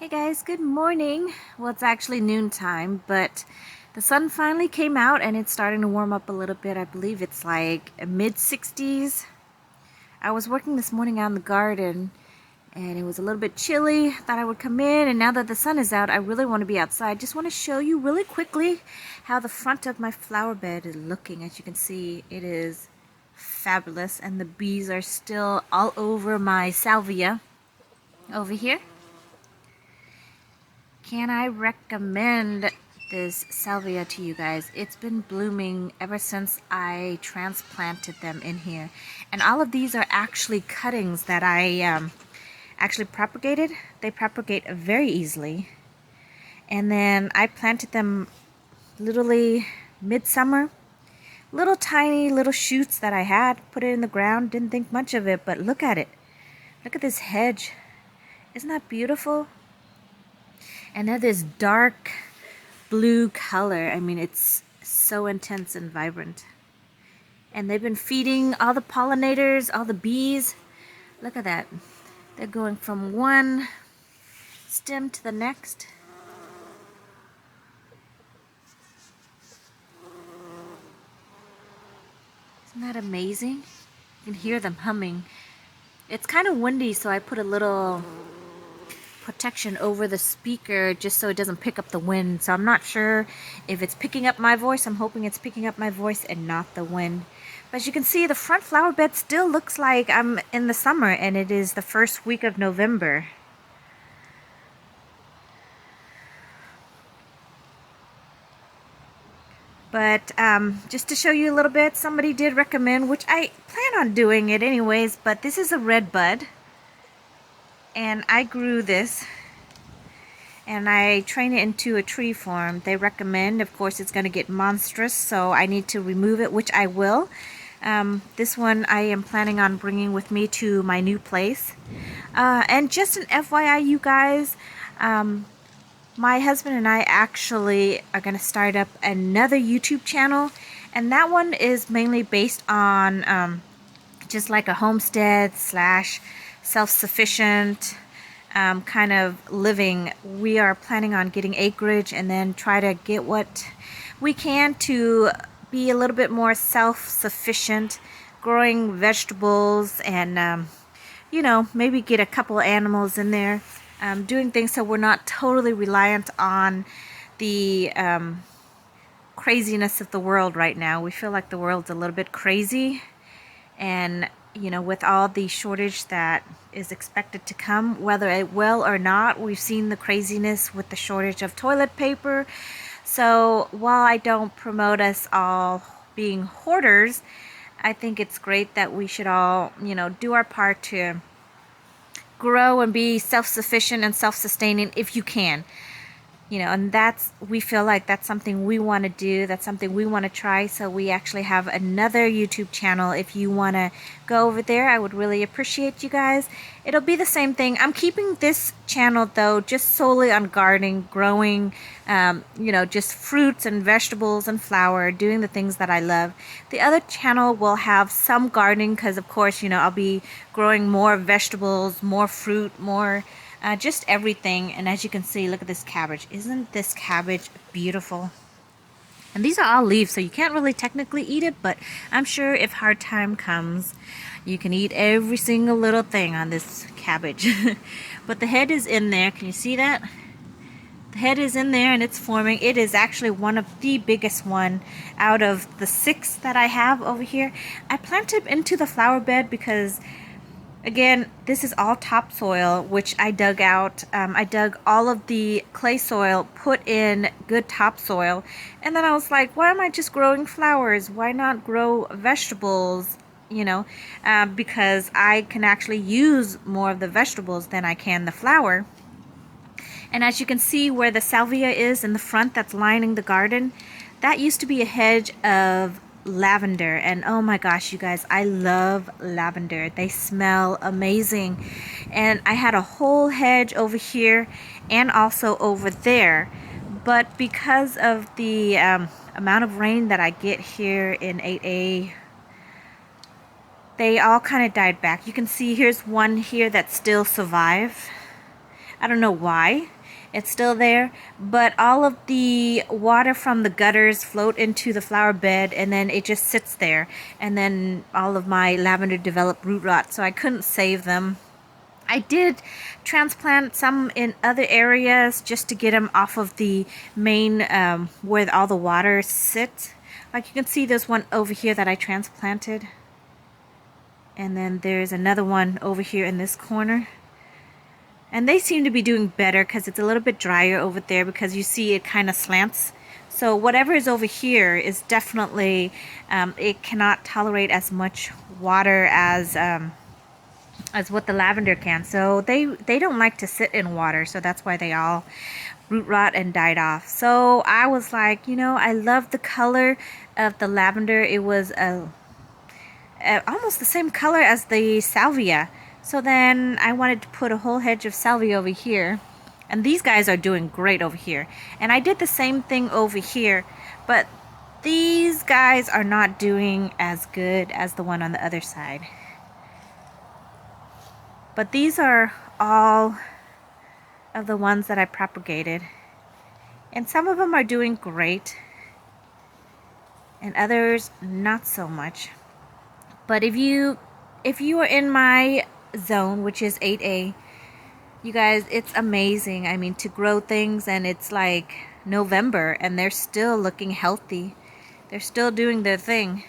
Hey guys, good morning. Well, it's actually noontime, but the sun finally came out and it's starting to warm up a little bit. I believe it's like mid 60s. I was working this morning out in the garden and it was a little bit chilly. Thought I would come in, and now that the sun is out, I really want to be outside. Just want to show you really quickly how the front of my flower bed is looking. As you can see, it is fabulous, and the bees are still all over my salvia over here. Can I recommend this salvia to you guys? It's been blooming ever since I transplanted them in here. And all of these are actually cuttings that I actually propagated. They propagate very easily. And then I planted them literally midsummer. Little tiny little shoots that I had, put it in the ground, didn't think much of it, but look at it. Look at this hedge. Isn't that beautiful? And they're this dark blue color. I mean, it's so intense and vibrant. And they've been feeding all the pollinators, all the bees. Look at that. They're going from one stem to the next. Isn't that amazing? You can hear them humming. It's kind of windy, so I put a little protection over the speaker just so it doesn't pick up the wind. So I'm not sure if it's picking up my voice. I'm hoping it's picking up my voice and not the wind. But as you can see, the front flower bed still looks like I'm in the summer, and it is the first week of November. But just to show you a little bit, somebody did recommend, which I plan on doing it anyways, but this is a red bud. And I grew this and I train it into a tree form. They recommend, of course, it's going to get monstrous, so I need to remove it, which I will. This one I am planning on bringing with me to my new place. And just an FYI, you guys, my husband and I actually are going to start up another YouTube channel, and that one is mainly based on just like a homestead slash self-sufficient kind of living. We are planning on getting acreage and then try to get what we can to be a little bit more self-sufficient, growing vegetables, and you know, maybe get a couple of animals in there, doing things so we're not totally reliant on the craziness of the world right now. We feel like the world's a little bit crazy, and you know, with all the shortage that is expected to come, whether it will or not, we've seen the craziness with the shortage of toilet paper. So while I don't promote us all being hoarders, I think it's great that we should all, you know, do our part to grow and be self-sufficient and self-sustaining if you can. You know, and we feel like that's something we want to do. That's something we want to try. So we actually have another YouTube channel. If you want to go over there, I would really appreciate you guys. It'll be the same thing. I'm keeping this channel, though, just solely on gardening, growing, you know, just fruits and vegetables and flower, doing the things that I love. The other channel will have some gardening because, of course, you know, I'll be growing more vegetables, more fruit, more just everything. And as you can see, look at this cabbage. Isn't this cabbage beautiful? And these are all leaves, so you can't really technically eat it, but I'm sure if hard time comes, you can eat every single little thing on this cabbage. But the head is in there. Can you see that? The head is in there and it's forming. It is actually one of the biggest one out of the 6 that I have over here. I planted into the flower bed because, again, this is all topsoil, which I dug out. I dug all of the clay soil, put in good topsoil, and then I was like, why am I just growing flowers? Why not grow vegetables? You know, because I can actually use more of the vegetables than I can the flower. And as you can see where the salvia is in the front that's lining the garden, that used to be a hedge of lavender, and oh my gosh, you guys, I love lavender. They smell amazing. And I had a whole hedge over here and also over there, but because of the amount of rain that I get here in 8A, they all kind of died back. You can see here's one here that still survived. I don't know why it's still there, but all of the water from the gutters float into the flower bed, and then it just sits there, and then all of my lavender developed root rot, so I couldn't save them. I did transplant some in other areas just to get them off of the main where all the water sits. Like you can see, there's one over here that I transplanted, and then there's another one over here in this corner. And they seem to be doing better because it's a little bit drier over there, because you see it kind of slants. So whatever is over here is definitely, it cannot tolerate as much water as what the lavender can. So they don't like to sit in water, so that's why they all root rot and died off. So I was like, you know, I love the color of the lavender. It was almost the same color as the salvia. So then I wanted to put a whole hedge of salvia over here, and these guys are doing great over here. And I did the same thing over here, but these guys are not doing as good as the one on the other side. But these are all of the ones that I propagated, and some of them are doing great and others not so much. But if you are in my zone, which is 8A, you guys, it's amazing. I mean, to grow things, and it's like November and they're still looking healthy. They're still doing their thing.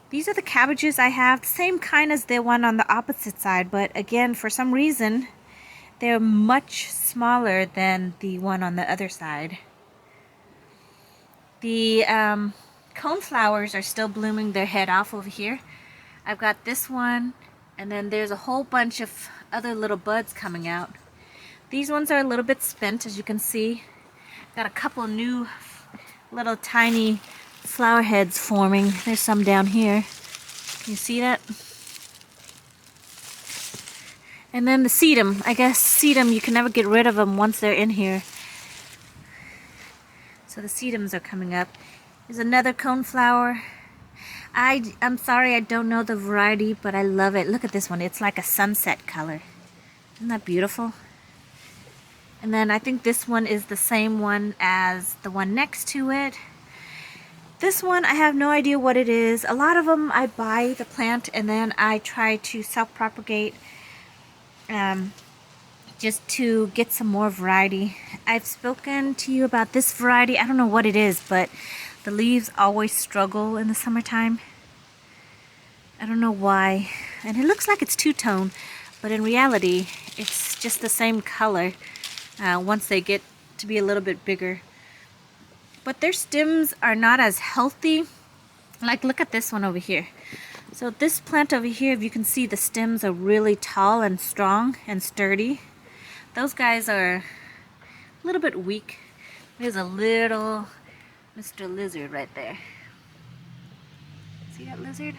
These are the cabbages I have, same kind as the one on the opposite side, but again, for some reason, they're much smaller than the one on the other side. The coneflowers are still blooming their head off over here. I've got this one, and then there's a whole bunch of other little buds coming out. These ones are a little bit spent, as you can see. Got a couple new little tiny flower heads forming. There's some down here. Can you see that? And then the sedum. I guess sedum, you can never get rid of them once they're in here. So the sedums are coming up. There's another coneflower. I'm sorry, I don't know the variety, but I love it. Look at this one. It's like a sunset color. Isn't that beautiful? And then I think this one is the same one as the one next to it. This one, I have no idea what it is. A lot of them, I buy the plant and then I try to self-propagate just to get some more variety. I've spoken to you about this variety. I don't know what it is, but the leaves always struggle in the summertime. I don't know why. And it looks like it's two-tone, but in reality, it's just the same color once they get to be a little bit bigger. But their stems are not as healthy. Like, look at this one over here. So this plant over here, if you can see, the stems are really tall and strong and sturdy. Those guys are a little bit weak. There's a little Mr. Lizard right there. See that lizard?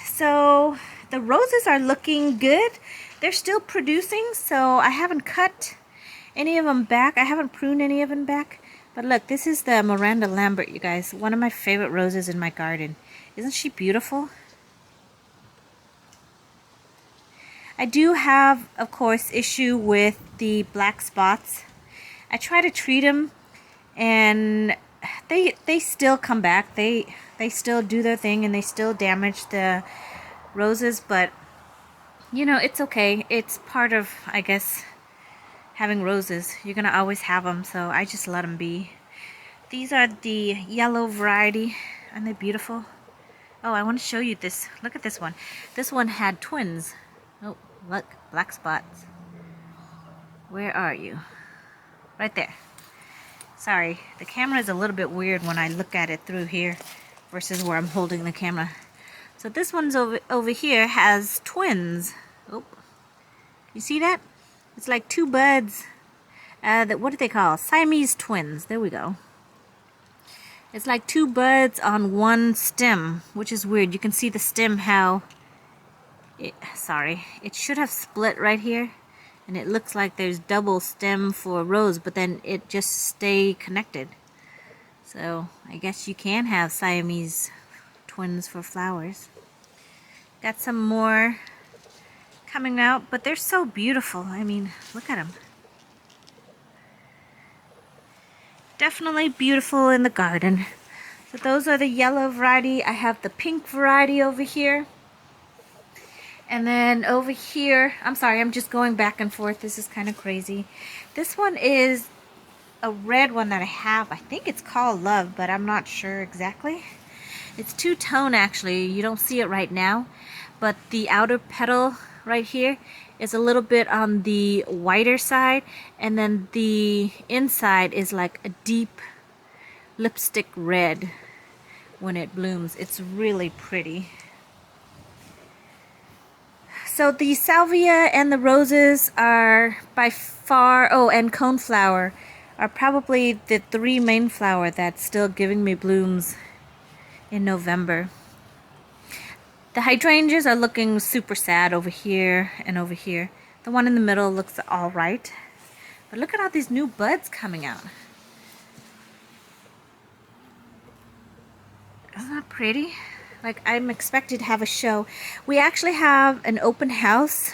So the roses are looking good. They're still producing, so I haven't cut any of them back. I haven't pruned any of them back. But look, this is the Miranda Lambert, you guys. One of my favorite roses in my garden. Isn't she beautiful? I do have, of course, issue with the black spots. I try to treat them, and they still come back. They still do their thing, and they still damage the roses. But you know, it's okay. It's part of, I guess, having roses. You're gonna always have them, so I just let them be. These are the yellow variety. Aren't they beautiful? Oh, I want to show you this. Look at this one. This one had twins. Oh, look, black spots. Where are you? Right there. Sorry, the camera is a little bit weird when I look at it through here versus where I'm holding the camera. So this one's over here has twins. Oh, you see that? It's like two buds. What do they call? Siamese twins. There we go. It's like two buds on one stem, which is weird. You can see the stem how it should have split right here. And it looks like there's double stem for rose, but then it just stay connected. So I guess you can have Siamese twins for flowers. Got some more coming out, but they're so beautiful. I mean, look at them. Definitely beautiful in the garden. So those are the yellow variety. I have the pink variety over here. And then over here, I'm sorry, I'm just going back and forth. This is kind of crazy. This one is a red one that I have. I think it's called Love, but I'm not sure exactly. It's two-tone actually. You don't see it right now, but the outer petal right here is a little bit on the whiter side, and then the inside is like a deep lipstick red when it blooms. It's really pretty. So the Salvia and the roses are by far, oh, and Coneflower are probably the three main flower that's still giving me blooms in November. The hydrangeas are looking super sad over here and over here. The one in the middle looks all right. But look at all these new buds coming out. Isn't that pretty? Like, I'm expected to have a show. We actually have an open house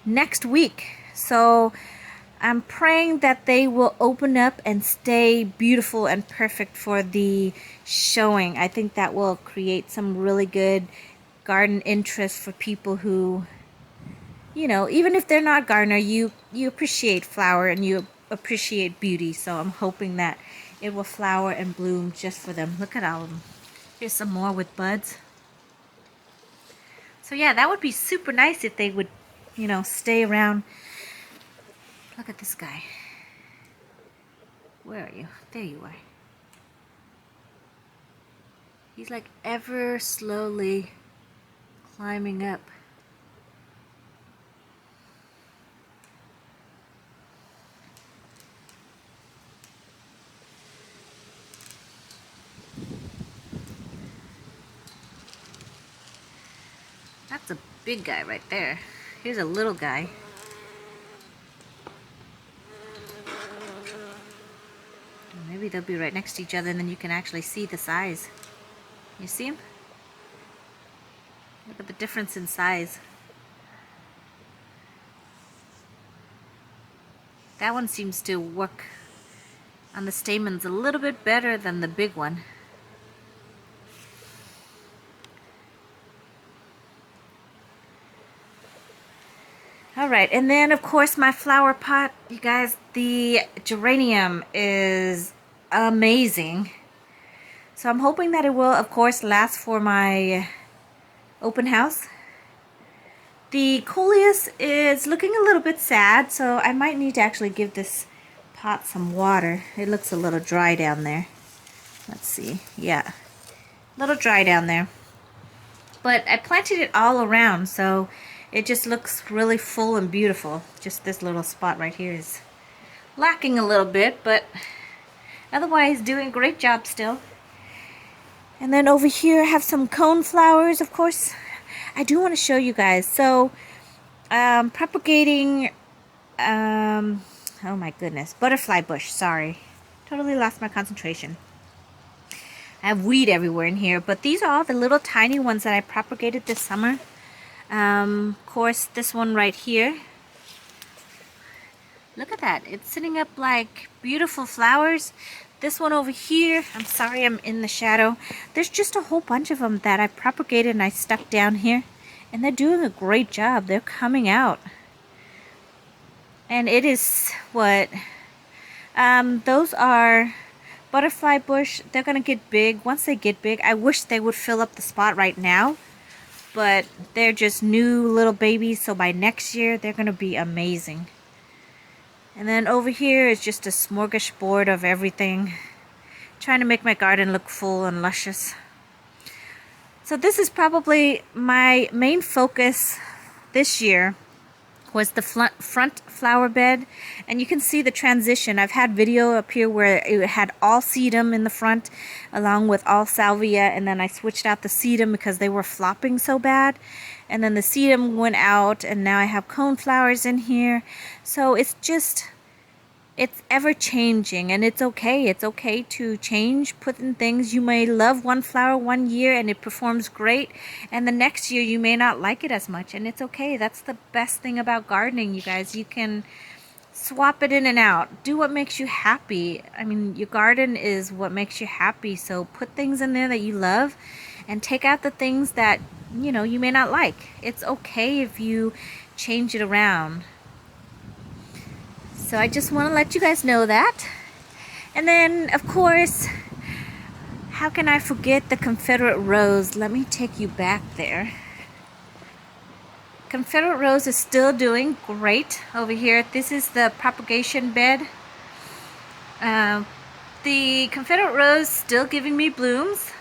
next week. So I'm praying that they will open up and stay beautiful and perfect for the showing. I think that will create some really good garden interest for people who, you know, even if they're not gardener, you appreciate flower and you appreciate beauty. So I'm hoping that it will flower and bloom just for them. Look at all of them. Here's some more with buds. So yeah, that would be super nice if they would, you know, stay around. Look at this guy. Where are you? There you are. He's like ever slowly climbing up. That's a big guy right there. Here's a little guy. Maybe they'll be right next to each other and then you can actually see the size. You see him? Look at the difference in size. That one seems to work on the stamens a little bit better than the big one. Alright, and then of course my flower pot, you guys, the geranium is amazing. So I'm hoping that it will, of course, last for my open house. The coleus is looking a little bit sad, so I might need to actually give this pot some water. It looks a little dry down there. Let's see, yeah, a little dry down there. But I planted it all around, so it just looks really full and beautiful. Just this little spot right here is lacking a little bit, but otherwise doing a great job still. And then over here I have some coneflowers, of course. I do want to show you guys. So propagating, oh my goodness, butterfly bush, sorry. Totally lost my concentration. I have weed everywhere in here, but these are all the little tiny ones that I propagated this summer. Of course, this one right here. Look at that. It's sitting up like beautiful flowers. This one over here, I'm sorry I'm in the shadow. There's just a whole bunch of them that I propagated and I stuck down here. And they're doing a great job. They're coming out. And it is what? Those are butterfly bush. They're going to get big. Once they get big, I wish they would fill up the spot right now. But they're just new little babies, so by next year they're going to be amazing. And then over here is just a smorgasbord of everything. Trying to make my garden look full and luscious. So this is probably my main focus this year, was the front flower bed. And you can see the transition. I've had video up here where it had all sedum in the front along with all salvia, and then I switched out the sedum because they were flopping so bad, and then the sedum went out, and now I have coneflowers in here. So it's just it's ever changing, and it's okay. It's okay to change, put in things. You may love one flower one year and it performs great, and the next year you may not like it as much, and it's okay. That's the best thing about gardening, you guys. You can swap it in and out. Do what makes you happy. I mean, your garden is what makes you happy, so put things in there that you love and take out the things that, you know, you may not like. It's okay if you change it around. So I just want to let you guys know that. And then, of course, how can I forget the Confederate Rose? Let me take you back there. Confederate Rose is still doing great over here. This is the propagation bed. The Confederate Rose still giving me blooms.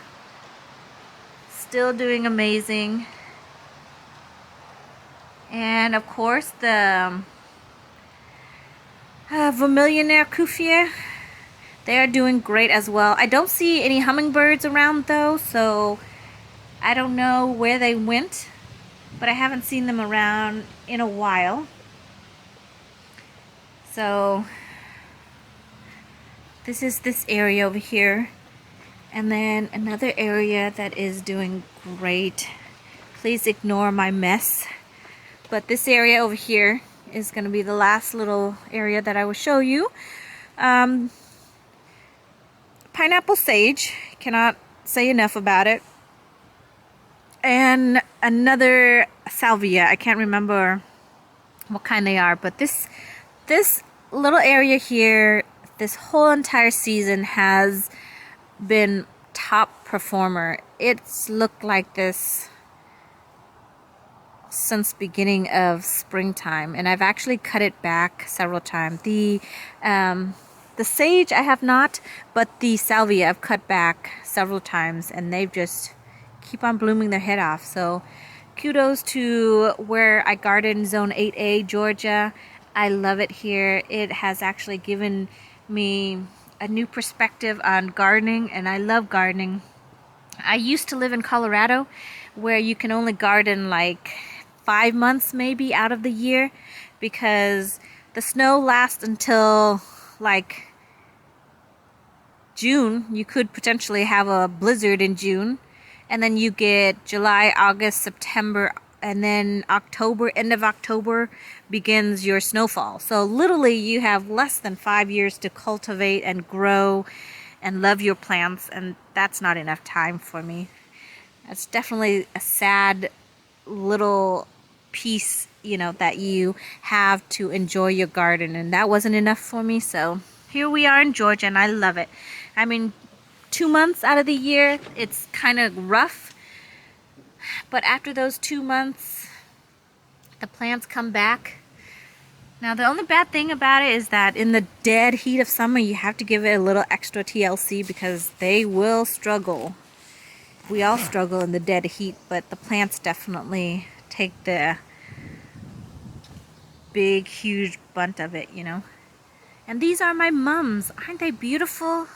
Still doing amazing. And of course the Vermillionaire Cuvier, they are doing great as well. I don't see any hummingbirds around though, so I don't know where they went, but I haven't seen them around in a while. So this is this area over here, and then another area that is doing great. Please ignore my mess, but this area over here is going to be the last little area that I will show you. Pineapple sage, cannot say enough about it. And another salvia, I can't remember what kind they are, but this little area here, this whole entire season has been top performer. It's looked like this since beginning of springtime, and I've actually cut it back several times. The sage I have not, but the salvia I've cut back several times, and they've just keep on blooming their head off. So kudos to where I garden, zone 8A, Georgia. I love it here. It has actually given me a new perspective on gardening, and I love gardening. I used to live in Colorado, where you can only garden like 5 months maybe out of the year, because the snow lasts until like June. You could potentially have a blizzard in June, and then you get July, August, September, and then October, end of October begins your snowfall. So literally you have less than 5 years to cultivate and grow and love your plants, and that's not enough time for me. That's definitely a sad little piece, you know, that you have to enjoy your garden, and that wasn't enough for me. So here we are in Georgia, and I love it. I mean, 2 months out of the year it's kind of rough, but after those 2 months the plants come back. Now the only bad thing about it is that in the dead heat of summer you have to give it a little extra TLC, because they will struggle. We all struggle in the dead heat, but the plants definitely take the big huge bunt of it, you know. And these are my mums. Aren't they beautiful?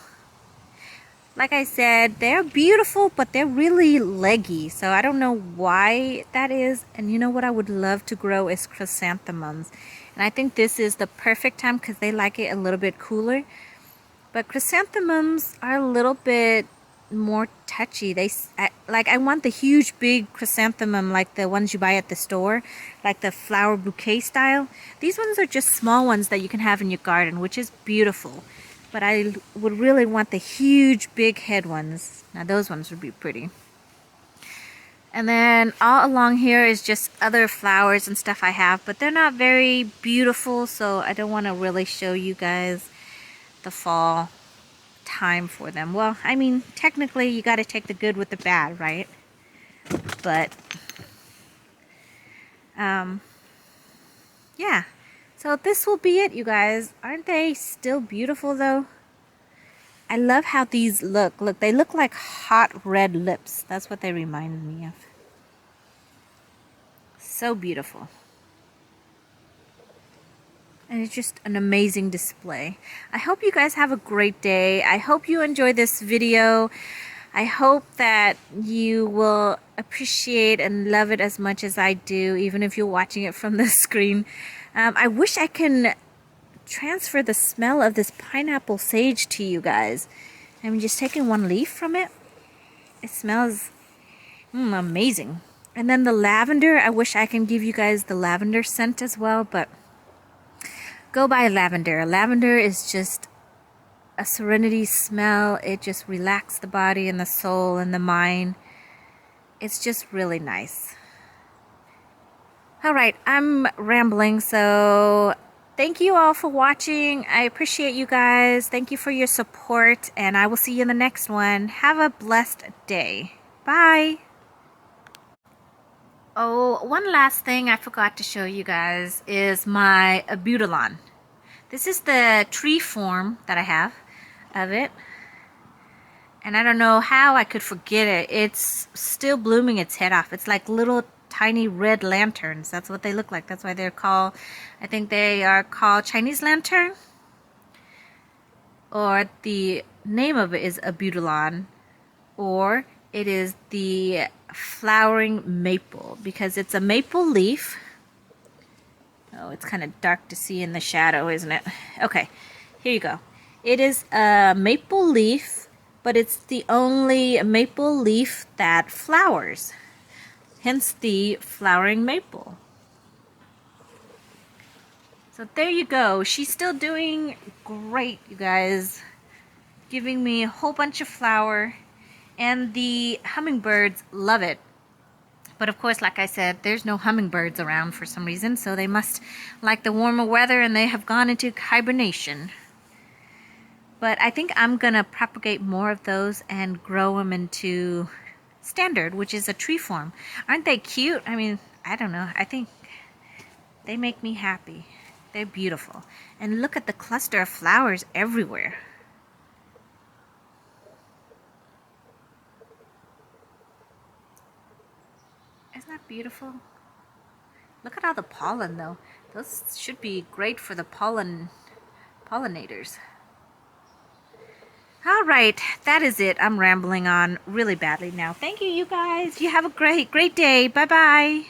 Like I said, they're beautiful, but they're really leggy, so I don't know why that is. And you know what I would love to grow is chrysanthemums, and I think this is the perfect time because they like it a little bit cooler. But chrysanthemums are a little bit more touchy. I want the huge big chrysanthemum like the ones you buy at the store, like the flower bouquet style. These ones are just small ones that you can have in your garden, which is beautiful, but I would really want the huge big head ones. Now those ones would be pretty. And then all along here is just other flowers and stuff I have, but they're not very beautiful, so I don't want to really show you guys the fall time for them. Well, I mean, technically you got to take the good with the bad, right? But yeah, so this will be it, you guys. Aren't they still beautiful though? I love how these look. They look like hot red lips. That's what they remind me of. So beautiful. And it's just an amazing display. I hope you guys have a great day. I hope you enjoy this video. I hope that you will appreciate and love it as much as I do, even if you're watching it from the screen. I wish I can transfer the smell of this pineapple sage to you guys. I'm just taking one leaf from it. It smells amazing. And then the lavender, I wish I can give you guys the lavender scent as well, but go buy lavender. Lavender is just a serenity smell. It just relaxes the body and the soul and the mind. It's just really nice. All right, I'm rambling, so thank you all for watching. I appreciate you guys. Thank you for your support, and I will see you in the next one. Have a blessed day. Bye. Oh, one last thing I forgot to show you guys is my Abutulon. This is the tree form that I have of it. And I don't know how I could forget it. It's still blooming its head off. It's like little tiny red lanterns. That's what they look like. That's why they're called, I think they are called Chinese lantern. Or the name of it is Abutulon. Or it is the flowering maple, because it's a maple leaf. Oh, it's kind of dark to see in the shadow, isn't it? Okay, here you go. It is a maple leaf, but it's the only maple leaf that flowers. Hence the flowering maple. So there you go. She's still doing great, you guys. Giving me a whole bunch of flower. And the hummingbirds love it. But of course, like I said, there's no hummingbirds around for some reason. So they must like the warmer weather and they have gone into hibernation. But I think I'm going to propagate more of those and grow them into standard, which is a tree form. Aren't they cute? I mean, I don't know. I think they make me happy. They're beautiful. And look at the cluster of flowers everywhere. Isn't that beautiful? Look at all the pollen though. Those should be great for the pollinators. All right, that is it. I'm rambling on really badly now. Thank you, you guys. You have a great day. Bye-bye.